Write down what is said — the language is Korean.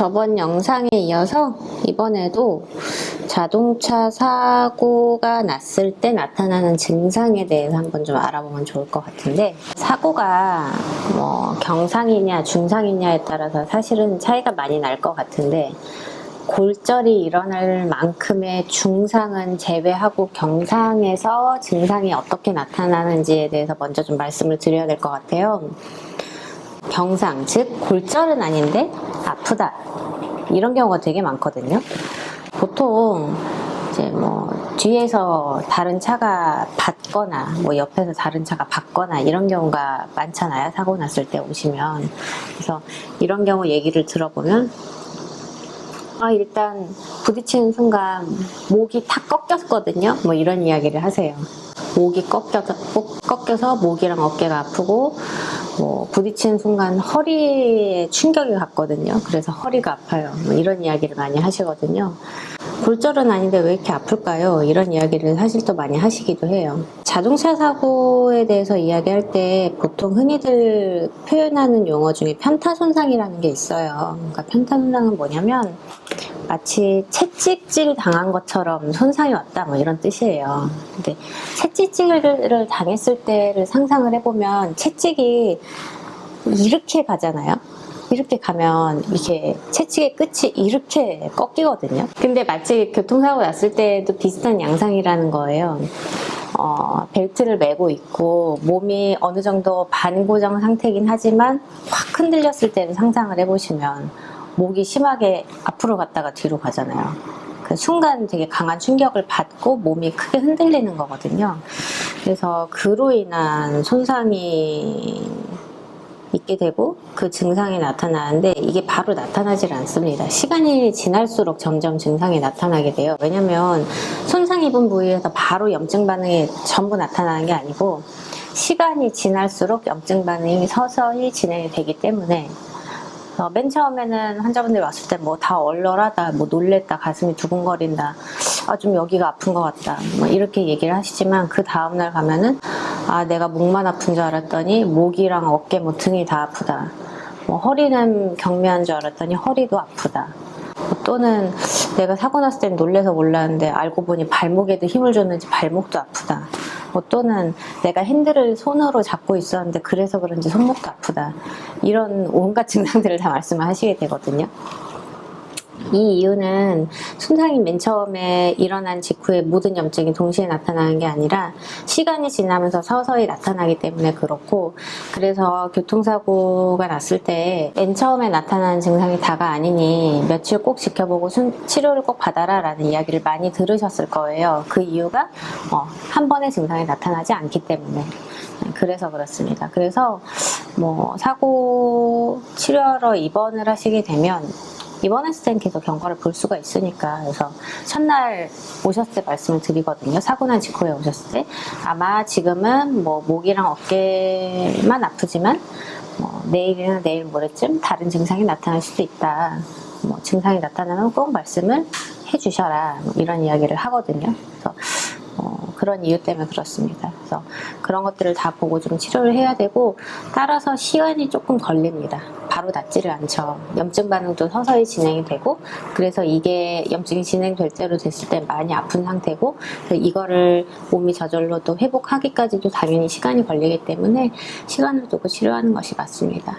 저번 영상에 이어서 이번에도 자동차 사고가 났을 때 나타나는 증상에 대해서 한번 좀 알아보면 좋을 것 같은데, 사고가 경상이냐 중상이냐에 따라서 사실은 차이가 많이 날 것 같은데, 골절이 일어날 만큼의 중상은 제외하고 경상에서 증상이 어떻게 나타나는지에 대해서 먼저 좀 말씀을 드려야 될 것 같아요. 경상, 즉 골절은 아닌데 아프다, 이런 경우가 되게 많거든요. 보통 이제 뒤에서 다른 차가 받거나 옆에서 다른 차가 받거나 이런 경우가 많잖아요, 사고 났을 때 오시면. 그래서 이런 경우 얘기를 들어보면, 일단 부딪히는 순간 목이 탁 꺾였거든요, 이런 이야기를 하세요. 목이 꺾여서 목이랑 어깨가 아프고, 부딪히는 순간 허리에 충격이 갔거든요. 그래서 허리가 아파요, 이런 이야기를 많이 하시거든요. 골절은 아닌데 왜 이렇게 아플까요? 이런 이야기를 사실 또 많이 하시기도 해요. 자동차 사고에 대해서 이야기할 때 보통 흔히들 표현하는 용어 중에 편타 손상이라는 게 있어요. 그러니까 편타 손상은 뭐냐면 마치 채찍질 당한 것처럼 손상이 왔다, 이런 뜻이에요. 근데 채찍질을 당했을 때를 상상을 해보면 채찍이 이렇게 가잖아요. 이렇게 가면 이렇게 채찍의 끝이 이렇게 꺾이거든요. 근데 마치 교통사고 났을 때도 비슷한 양상이라는 거예요. 벨트를 매고 있고 몸이 어느 정도 반고정 상태이긴 하지만 확 흔들렸을 때를 상상을 해보시면 목이 심하게 앞으로 갔다가 뒤로 가잖아요. 그 순간 되게 강한 충격을 받고 몸이 크게 흔들리는 거거든요. 그래서 그로 인한 손상이 있게 되고 그 증상이 나타나는데, 이게 바로 나타나질 않습니다. 시간이 지날수록 점점 증상이 나타나게 돼요. 왜냐면 손상 입은 부위에서 바로 염증 반응이 전부 나타나는 게 아니고, 시간이 지날수록 염증 반응이 서서히 진행이 되기 때문에, 맨 처음에는 환자분들이 왔을 때 다 얼얼하다, 놀랬다, 가슴이 두근거린다, 좀 여기가 아픈 것 같다, 이렇게 얘기를 하시지만, 그 다음날 가면은 내가 목만 아픈 줄 알았더니 목이랑 어깨, 등이 다 아프다, 허리는 경미한 줄 알았더니 허리도 아프다, 또는 내가 사고 났을 땐 놀래서 몰랐는데 알고 보니 발목에도 힘을 줬는지 발목도 아프다, 또는 내가 핸들을 손으로 잡고 있었는데 그래서 그런지 손목도 아프다, 이런 온갖 증상들을 다 말씀을 하시게 되거든요. 이 이유는 손상이 맨 처음에 일어난 직후에 모든 염증이 동시에 나타나는 게 아니라 시간이 지나면서 서서히 나타나기 때문에 그렇고, 그래서 교통사고가 났을 때 맨 처음에 나타나는 증상이 다가 아니니 며칠 꼭 지켜보고 치료를 꼭 받아라 라는 이야기를 많이 들으셨을 거예요. 그 이유가 한 번의 증상이 나타나지 않기 때문에. 그래서 그렇습니다. 그래서 사고 치료하러 입원을 하시게 되면, 입원했을 땐 계속 경과를 볼 수가 있으니까, 그래서 첫날 오셨을 때 말씀을 드리거든요. 사고 난 직후에 오셨을 때 아마 지금은 목이랑 어깨만 아프지만 내일이나 내일 모레쯤 다른 증상이 나타날 수도 있다, 증상이 나타나면 꼭 말씀을 해주셔라, 이런 이야기를 하거든요. 그래서 그런 이유 때문에 그렇습니다. 그래서 그런 것들을 다 보고 좀 치료를 해야 되고, 따라서 시간이 조금 걸립니다. 바로 낫지를 않죠. 염증 반응도 서서히 진행이 되고, 그래서 이게 염증이 진행될 대로 됐을 때 많이 아픈 상태고, 이거를 몸이 저절로 또 회복하기까지도 당연히 시간이 걸리기 때문에 시간을 두고 치료하는 것이 맞습니다.